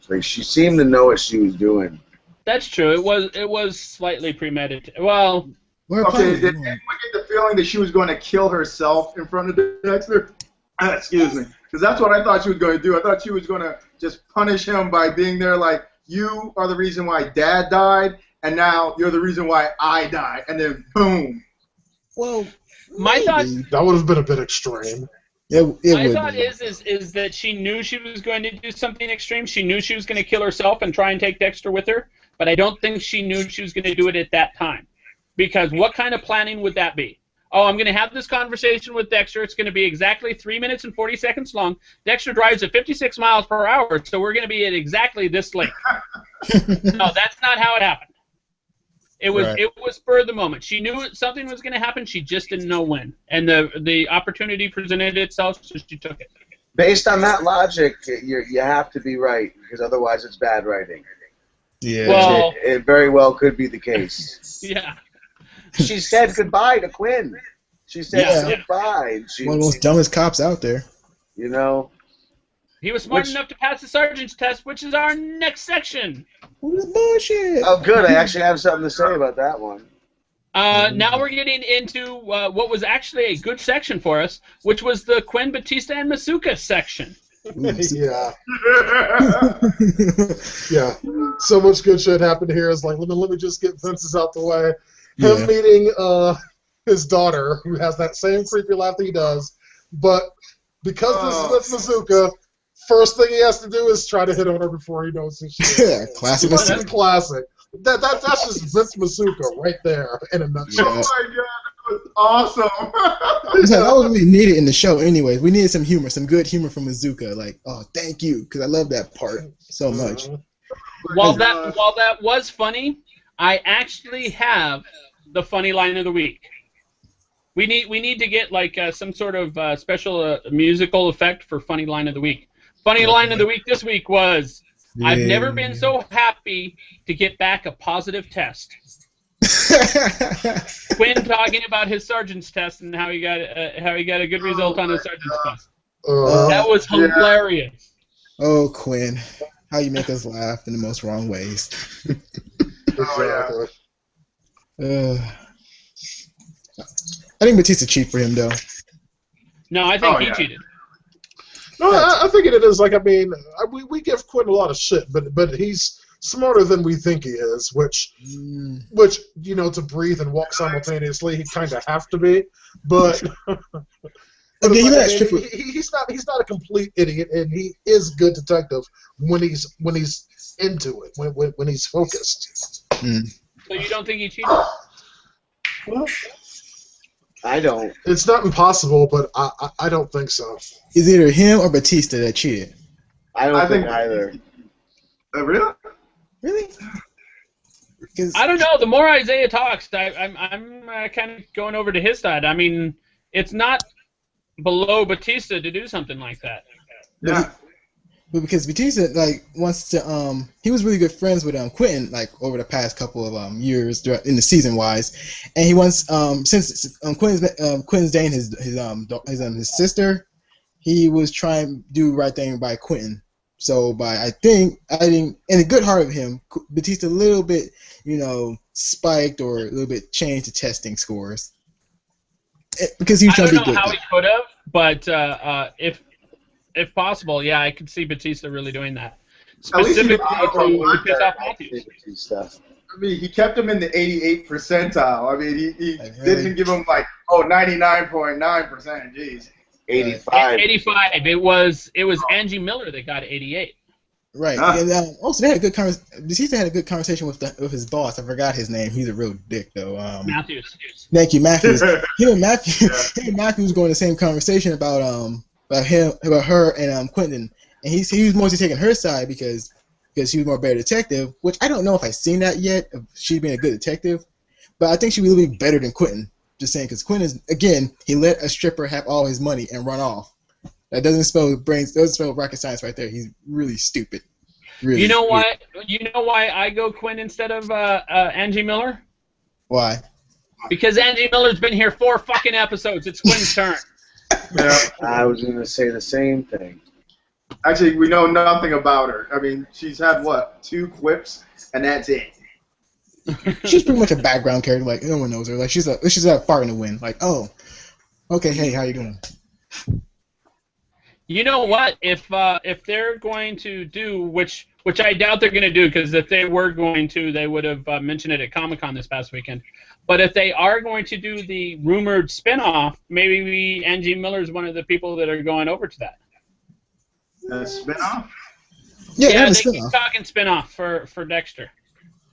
like she seemed to know what she was doing. That's true. It was slightly premeditated. Well, okay. Did anyone get the feeling that she was going to kill herself in front of Dexter? Excuse me, because that's what I thought she was going to do. I thought she was going to just punish him by being there, like, you are the reason why Dad died, and now you're the reason why I died, and then boom. Well, my thought that would have been a bit extreme. My thought is that she knew she was going to do something extreme. She knew she was going to kill herself and try and take Dexter with her, but I don't think she knew she was going to do it at that time. Because what kind of planning would that be? Oh, I'm going to have this conversation with Dexter. It's going to be exactly 3 minutes and 40 seconds long. Dexter drives at 56 miles per hour, so we're going to be at exactly this length. No, that's not how it happened. It was spur of the moment. She knew something was going to happen. She just didn't know when. And the opportunity presented itself, so she took it. Based on that logic, you have to be right, because otherwise it's bad writing. Yeah. Well, It very well could be the case. yeah. She said goodbye to Quinn. She said Yeah. goodbye. One of the most dumbest cops out there. You know. He was smart enough to pass the sergeant's test, which is our next section. What is bullshit? Oh, good. I actually have something to say about that one. Now we're getting into what was actually a good section for us, which was the Quinn, Batista, and Masuka section. Yeah. Yeah. So much good shit happened here. It's like, let me just get Vince's out the way. Him meeting his daughter, who has that same creepy laugh that he does, but because this is with Masuka, first thing he has to do is try to hit on her before he knows who she is. Yeah, classic. That's classic. That's just Vince Masuka right there in a nutshell. Oh my god, that was awesome. That was really needed in the show anyways. We needed some humor, some good humor from Mazuka. Like, oh, thank you, because I love that part so much. While that was funny, I actually have the funny line of the week. We need to get like some sort of special musical effect for funny line of the week. Funny line of the week this week was, I've never been so happy to get back a positive test. Quinn talking about his sergeant's test and how he got a good result on his sergeant's test. That was hilarious. Oh, Quinn, how you make us laugh in the most wrong ways. Exactly. I think Batista cheated for him though. No, I think he cheated. No, I think it is. Like, I mean, we give Quinn a lot of shit, but he's smarter than we think he is, which you know, to breathe and walk simultaneously, he kind of have to be. But he's not a complete idiot, and he is good detective when he's into it, when he's focused. So you don't think he cheated? Well, I don't. it's not impossible, but I don't think so. It's either him or Batista that cheated. I don't think either. Really? Really? I don't know. The more Isaiah talks, I'm kind of going over to his side. I mean, it's not below Batista to do something like that. Yeah. But because Batista wants to he was really good friends with Quentin over the past couple of years in the season wise, and he wants since Quentin's dating his sister, he was trying to do the right thing by Quentin. So I think in a good heart of him, Batista a little bit spiked or a little bit changed the testing scores because he was trying to be good. I don't know how he could have, but if possible, yeah, I could see Batista really doing that. Specifically to piss off Matthews. I mean, he kept him in the 88th percentile. I mean, he didn't give him 99.9%. Jeez. 85. 85. It was Angie Miller that got 88. Right. And also, they had a good Batista had a good conversation with his boss. I forgot his name. He's a real dick, though. Matthews. Thank you, Matthews. Him and Matthews going the same conversation about her and Quentin, and he was mostly taking her side because she was more better detective. Which I don't know if I've seen that yet. If she's been a good detective, but I think she would be better than Quentin. Just saying, because Quentin is, again, he let a stripper have all his money and run off. That doesn't spell rocket science right there. He's really stupid. Really. You know why? You know why I go Quinn instead of Angie Miller? Why? Because Angie Miller's been here 4 fucking episodes. It's Quinn's turn. Yeah. I was going to say the same thing. Actually, we know nothing about her. I mean, she's had 2 quips, and that's it. She's pretty much a background character. Like, no one knows her. Like, she's a fart in the wind. Like, oh, okay, hey, how you doing? You know what? If they're going to do, which I doubt they're going to do, because if they were going to, they would have mentioned it at Comic-Con this past weekend. But if they are going to do the rumored spinoff, maybe Angie Miller is one of the people that are going over to that. A spinoff? Yeah, they keep talking spinoff for Dexter.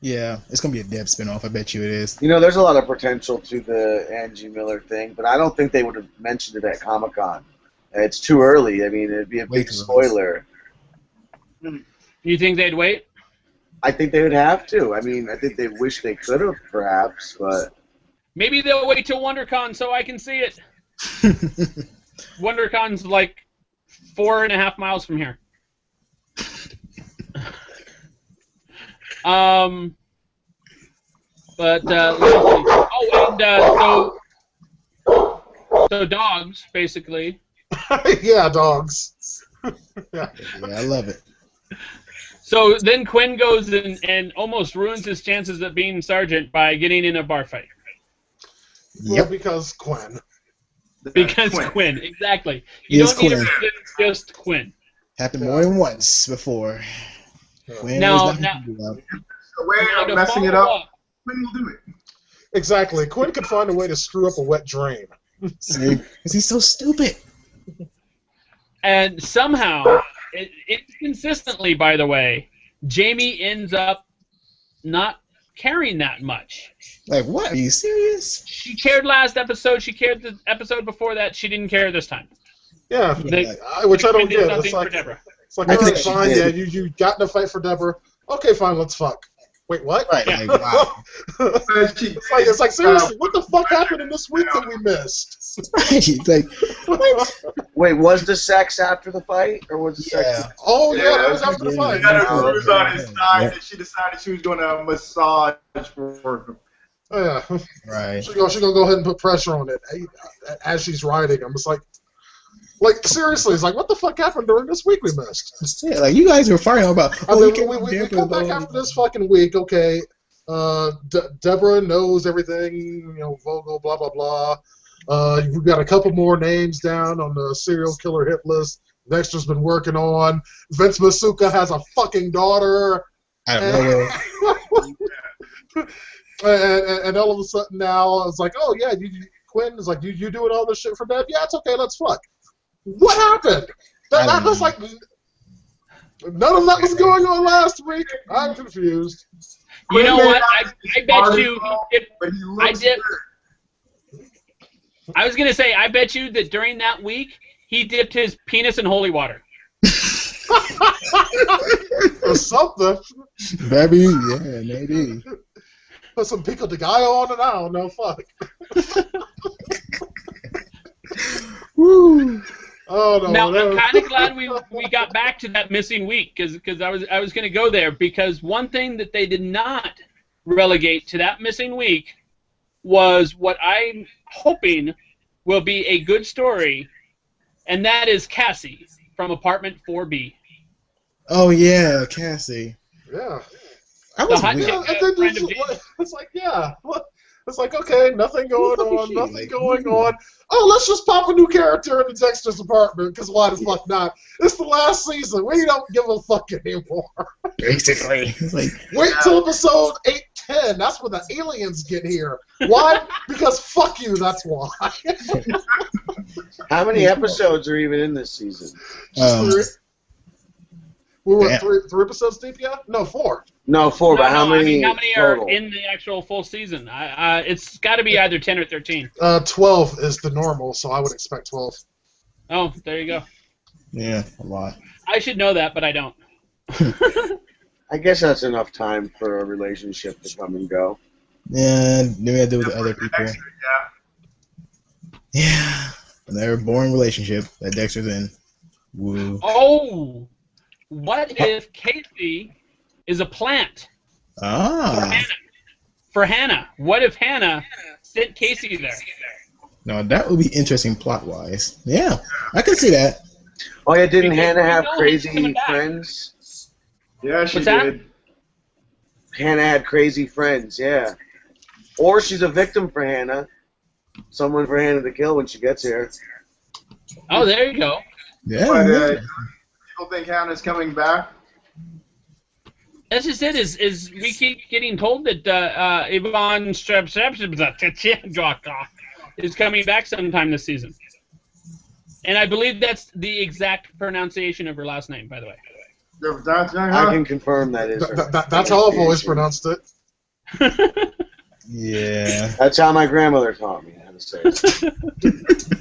Yeah, it's going to be a Deb spinoff. I bet you it is. There's a lot of potential to the Angie Miller thing, but I don't think they would have mentioned it at Comic-Con. It's too early. I mean, it'd be a big spoiler. You think they'd wait? I think they would have to. I mean, I think they wish they could have, perhaps, but... Maybe they'll wait till WonderCon so I can see it. WonderCon's 4.5 miles from here. But let's see. Oh, and so dogs, basically. Yeah, dogs. Yeah, I love it. So then Quinn goes and almost ruins his chances of being sergeant by getting in a bar fight. Well, because Quinn. Because Quinn, exactly. You don't need a reason, just Quinn. Happened more than once before. Quinn Now, was not The way of messing it up, Quinn will do it. Exactly. Quinn could find a way to screw up a wet drain. See, because he's so stupid. And somehow, inconsistently, by the way, Jamie ends up not caring that much. Like, what? Are you serious? She cared last episode. She cared the episode before that. She didn't care this time. Yeah, They- which I don't Quinn did get. nothing It's for like, Debra. all I right, think she fine, did. yeah, you got in a fight for Deborah. Okay, fine, let's fuck. Wait, what? Right. Yeah. Like, wow. It's like seriously, what the fuck happened in this week that we missed? It's like, what? Wait, was the sex after the fight, or was the sex? Yeah. Oh yeah, that was after the He fight. got Oh, a bruise on his okay. side, Yeah. and she decided she was going to massage for him. Oh, yeah, Right. she's gonna go ahead and put pressure on it as she's riding. I'm just like seriously, it's like what the fuck happened during this week we missed? Yeah, like you guys were fighting about. I Oh, mean, we come back after this fucking week, okay. Debra knows everything, you know, Vogel, blah blah blah. We've got a couple more names down on the serial killer hit list. Dexter's been working on. Vince Masuka has a fucking daughter. I don't know. And all of a sudden now it's like, oh yeah, Quinn is like, you doing all this shit for Deb? Yeah, it's okay, let's fuck. What happened? That was like none of that was going on last week. I'm confused. You know what? I bet you. But he I looks did. weird. I was gonna say, I bet you that during that week he dipped his penis in holy water. Or something. Baby, yeah, maybe. Put some pico de gallo on it. I don't know. Fuck. Woo. Oh no. Now no. I'm kind of glad we got back to that missing week because I was going to go there because one thing that they did not relegate to that missing week was what I'm hoping will be a good story, and that is Cassie from Apartment 4B. Oh yeah, Cassie. Yeah. I was The hot weird. chick. Yeah, and then Friend just, of James. it's like, yeah. It's like, okay, nothing going Who the fuck on, is she? nothing Like, going on. Oh, let's just pop a new character into Dexter's apartment, because why the fuck not? It's the last season. We don't give a fuck anymore. Basically, it's like Wait till episode 8-10. That's when the aliens get here. Why? Because fuck you, that's why. How many episodes are even in this season? Three. We were Damn. three episodes deep, yeah? No, 4. No, 4. But how No, many? I mean, how many are total? in the actual full season? It's got to be either 10 or 13. 12 is the normal, so I would expect 12. Oh, there you go. yeah, a lot. I should know that, but I don't. I guess that's enough time for a relationship to come and go. Yeah, then we had to do with the other people. Dexter, yeah. Yeah, another boring relationship that Dexter's in. Woo. Oh, what if Casey is a plant Ah, for Hannah? What if Hannah sent Casey there? no, that would be interesting plot-wise. Yeah, I can see that. Oh yeah, didn't Because Hannah we have know he's crazy coming back. friends? Yeah, she What's that? did. Hannah had crazy friends, yeah. Or she's a victim for Hannah. Someone for Hannah to kill when she gets here. Oh, there you go. Yeah. But yeah. people think Hannah's coming back. That's just it. Is we keep getting told that Yvonne is coming back sometime this season, and I believe that's the exact pronunciation of her last name, by the way. I can confirm that is her. That's how I've always pronounced it. Yeah. That's how my grandmother taught me how to say it.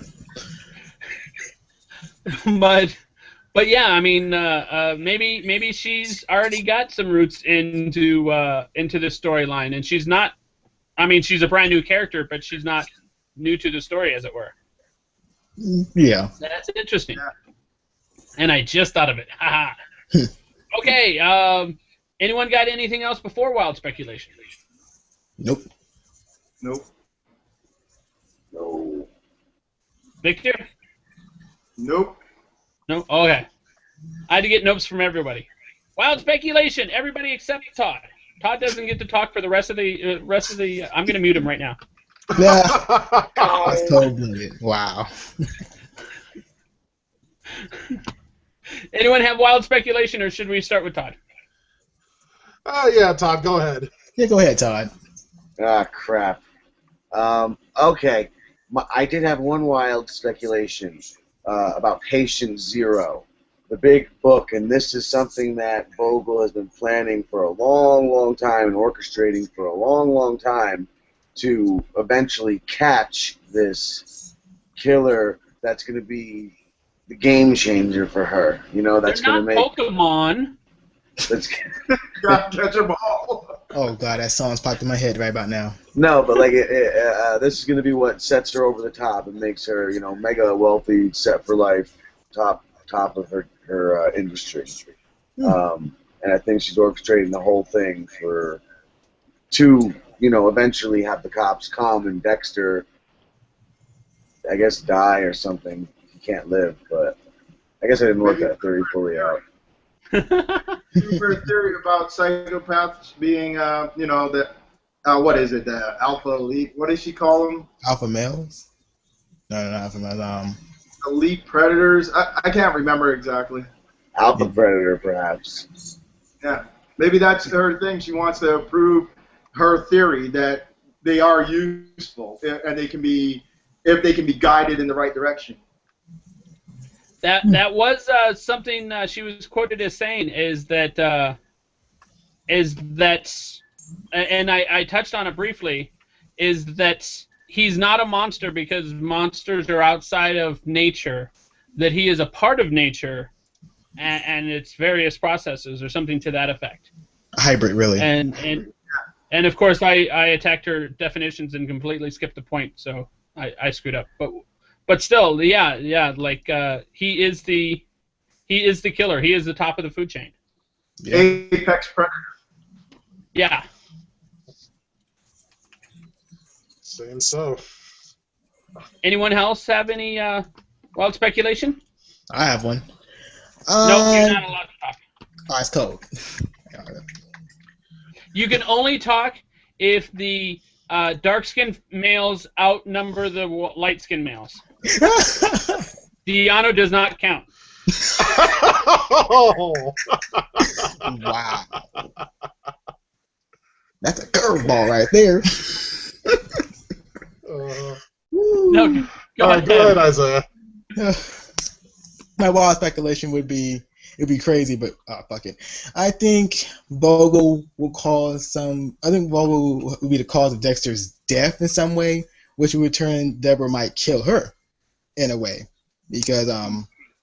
But yeah, I mean, maybe she's already got some roots into this storyline, and she's not. I mean, she's a brand new character, but she's not new to the story, as it were. Yeah. That's interesting. And I just thought of it. Haha. Okay. Anyone got anything else before wild speculation? Nope. Nope. No. Victor? Nope. No. Okay. I had to get nopes from everybody. Wild speculation. Everybody except Todd. Todd doesn't get to talk for the rest of the. I'm gonna mute him right now. Yeah. That's cold-blooded. Wow. Anyone have wild speculation, or should we start with Todd? Yeah, Todd, go ahead. Yeah, go ahead, Todd. Ah, crap. Okay. I did have one wild speculation about Patient Zero, the big book, and this is something that Vogel has been planning for a long, long time and orchestrating for a long, long time to eventually catch this killer that's going to be the game changer for her. You know, that's going to make Pokemon. That's Catch a ball. Oh god, that song's popped in my head right about now. no, but like this is going to be what sets her over the top and makes her, you know, mega wealthy, set for life, top of her industry. And I think she's orchestrating the whole thing to, you know, eventually have the cops come and Dexter, I guess, die or something. He can't live, but I guess I didn't work that theory fully out. Super theory about psychopaths being, you know, the what is it, the alpha elite? What does she call them? Alpha males? No, alpha males. Elite predators. I can't remember exactly. Alpha predator, perhaps. Yeah, maybe that's her thing. She wants to prove her theory that they are useful and they can be, if they can be guided in the right direction. That was something she was quoted as saying is that and I touched on it briefly, is that he's not a monster because monsters are outside of nature, that he is a part of nature and its various processes or something to that effect. A hybrid, really. And of course I attacked her definitions and completely skipped the point, so I screwed up. But still, yeah, like he is the killer. He is the top of the food chain. Yeah. Apex predator. Yeah. Saying so. Anyone else have any wild speculation? I have one. No, you're not allowed to talk. Oh, it's cold. You can only talk if the dark-skinned males outnumber the light-skinned males. DeAno does not count. Wow. That's a curveball right there. No, go ahead. Go ahead, Isaiah. My wild speculation would be, it'd be crazy, but fuck it. I think Vogel will cause Vogel will be the cause of Dexter's death in some way, which would turn Debra might kill her in a way. Because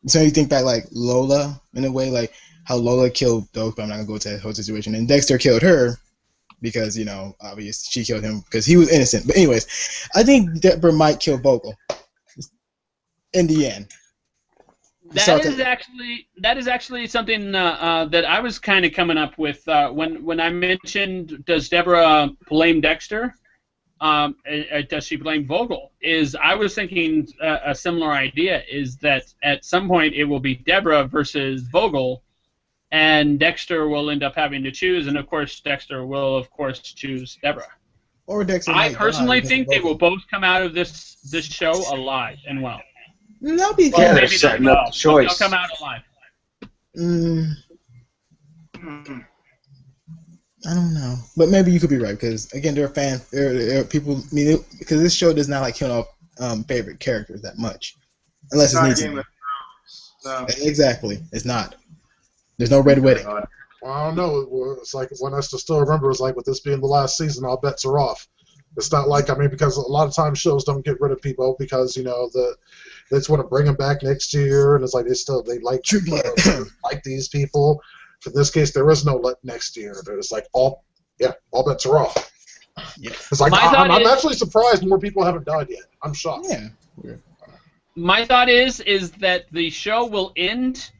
so you think back like Lola in a way, like how Lola killed Dope, but I'm not gonna go into that whole situation, and Dexter killed her because, you know, obviously she killed him because he was innocent. But anyways, I think Debra might kill Vogel in the end. That is actually something that I was kind of coming up with when I mentioned, does Debra blame Dexter? Does she blame Vogel? I was thinking a similar idea, is that at some point it will be Debra versus Vogel, and Dexter will end up having to choose, and of course Dexter will of course choose Debra. Or Dexter. I personally think they will both come out of this show alive and well. That'll be Yeah, good. they're setting up the choice. They'll come out alive. I don't know, but maybe you could be right, because again, there are people. I mean, because this show does not like killing off favorite characters that much, unless it needs to be. No. Exactly, it's not. There's no red wedding. Well, I don't know. It's like one has to still remember. It's like with this being the last season, all bets are off. It's not like, I mean, because a lot of times shows don't get rid of people because, you know, they just want to bring them back next year, and it's like they like like these people. In this case, there is no next year. It's like all bets are off. Yeah. It's like I'm actually surprised more people haven't died yet. I'm shocked. Yeah. Weird. My thought is that the show will end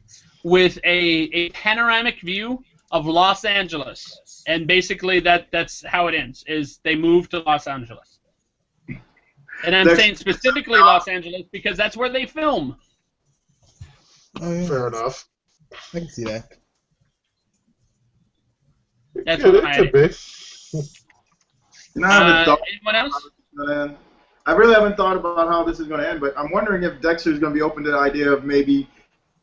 with a panoramic view of Los Angeles, and basically that's how it ends. Is they move to Los Angeles, and I'm saying specifically Los Angeles because that's where they film. Oh, yeah. Fair enough. I can see that. That's Yeah, what it could be. You know, I haven't thought anyone else? I really haven't thought about how this is going to end, but I'm wondering if Dexter is going to be open to the idea of maybe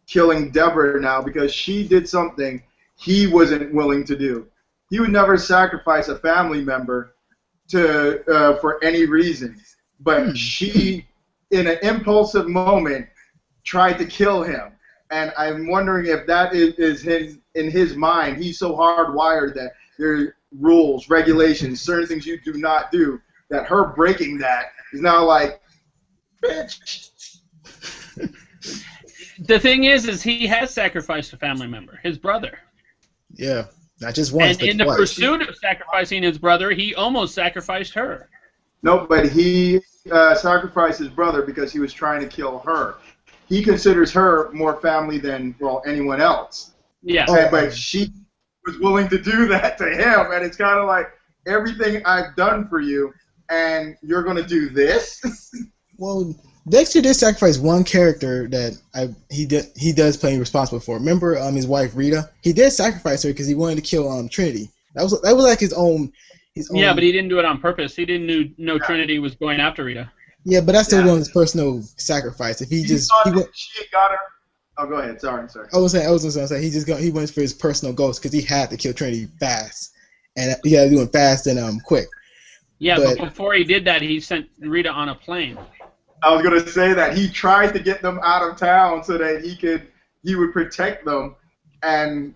killing Debra now because she did something he wasn't willing to do. He would never sacrifice a family member for any reason, but she, in an impulsive moment, tried to kill him. And I'm wondering if that is in his mind. He's so hardwired that there are rules, regulations, certain things you do not do, that her breaking that is now like, bitch. The thing is he has sacrificed a family member, his brother. Yeah, not just once, and but in the twice. pursuit of sacrificing his brother, he almost sacrificed her. No, but he sacrificed his brother because he was trying to kill her. He considers her more family than, well, anyone else. Yeah. But she was willing to do that to him, and it's kind of like, everything I've done for you, and you're going to do this? Well, Dexter did sacrifice one character that he does play responsible for. Remember his wife Rita? He did sacrifice her because he wanted to kill Trinity. That was like his own. Yeah, but he didn't do it on purpose. He didn't know Trinity was going after Rita. Yeah, but that's still one of his personal sacrifice. If she got her. Oh, go ahead. Sorry. I was just gonna say he went for his personal goals because he had to kill Trinity fast, and he had to do it fast and quick. Yeah, but before he did that, he sent Rita on a plane. I was gonna say that he tried to get them out of town so that he would protect them, and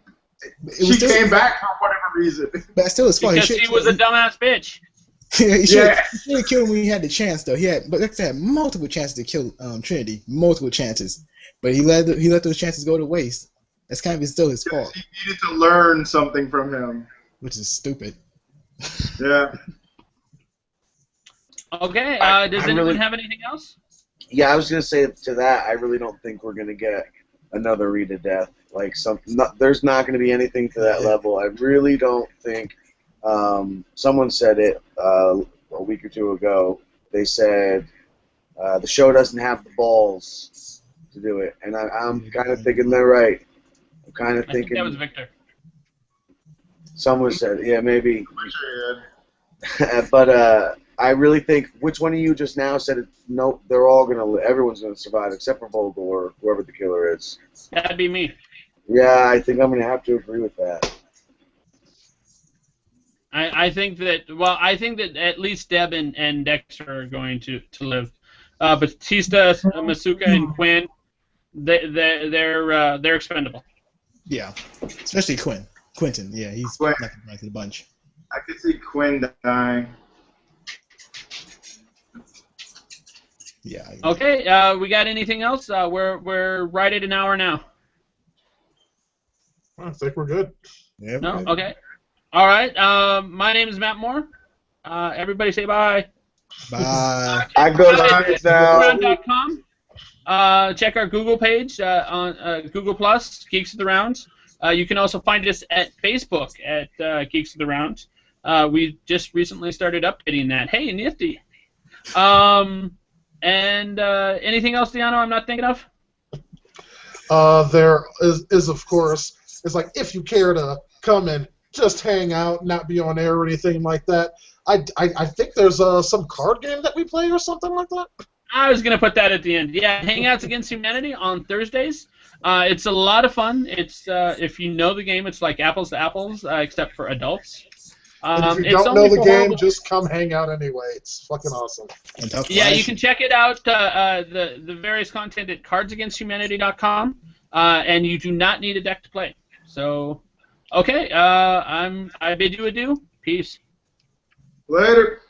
she came back for whatever reason. But still, it's funny. Because he was a dumbass bitch. He should have killed him when he had the chance, though. But Dexter had multiple chances to kill Trinity, multiple chances, but he let those chances go to waste. That's kind of still his fault. He needed to learn something from him, which is stupid. Yeah. Okay. Does anyone have anything else? Yeah, I was gonna say to that. I really don't think we're gonna get another Rita death. Like there's not gonna be anything to that level. I really don't think. Someone said it a week or two ago. They said the show doesn't have the balls to do it, and I'm kind of thinking they're right. I'm kind of thinking. I think that was Viktor. Someone said, yeah, maybe. But I really think, which one of you just now said it? Nope, they're all everyone's gonna survive except for Vogel or whoever the killer is. That'd be me. Yeah, I think I'm gonna have to agree with that. I think that at least Deb and Dexter are going to live. Batista, Masuka, and Quinn, they're expendable. Yeah, especially Quentin. Yeah, he's not going to the bunch. I could see Quinn dying. Yeah. Okay. We got anything else? We're right at an hour now. I think we're good. Yeah. No. Okay. All right. My name is Matt Moore. Everybody say bye. Bye. I go live now. Check our Google page on Google Plus, Geeks of the Round. You can also find us at Facebook at Geeks of the Round. We just recently started updating that. Hey, nifty. And anything else, DeAno, I'm not thinking of? There is of course, it's like if you care to come and just hang out, not be on air or anything like that. I think there's some card game that we play or something like that. I was going to put that at the end. Yeah, Hangouts Against Humanity on Thursdays. It's a lot of fun. It's if you know the game, it's like apples to apples, except for adults. If you don't know the game, just come hang out anyway. It's fucking awesome. Yeah, you can check it out, the various content at cardsagainsthumanity.com, and you do not need a deck to play. So, okay, I bid you adieu. Peace. Later.